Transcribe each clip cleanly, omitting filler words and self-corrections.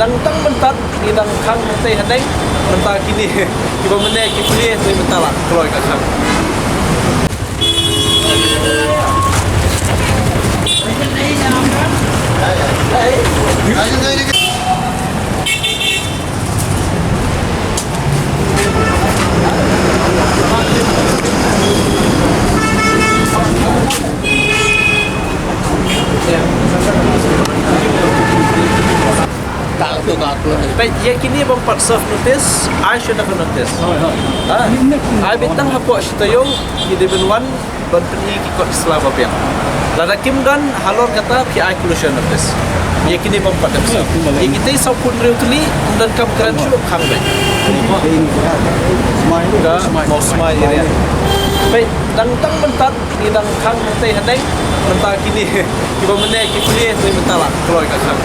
dang tang mentat ni dang khang teh handeng mentah kini iba meneh ki pilih tu mentah lah keluar kat khang. Baik, ya kini bang serve notice, I should have notice. I betang hapok sitayong kidibin wan berpenyi kikot Islam apa yang. Lada kim dan halor kata pi I collusion notice. Ya kini bang pada besar. Ya kita sapun reutli dan kam keran cukup kang baik. Mau smile area. Baik, dang tang mentat ni dang kang teh handeng mentah kini iba meneh ki pilih tu mentah lah keluar kat kang.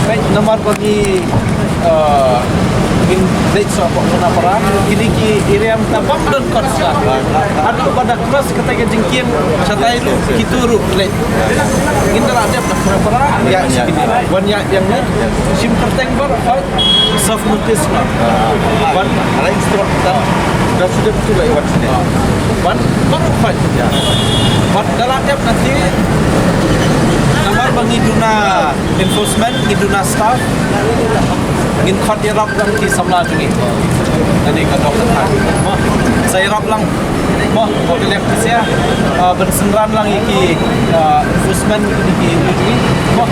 Baik, nomor bagi in date so apa guna perang kini ki iriam tabak dan konsa ada pada kelas ketika jengking catai lu kituru le indra ada perang ya segini wan yang sim terteng bar soft notice lah wan ada instruction dah sudah betul wan sini wan baru fight ya wan dalam dia nanti nomor bagi duna enforcement duna staff ingin khot dia rap lang ki samla jungi tadi kan doktor saya rap lang mo boleh saya bersenran lang iki enforcement iki mo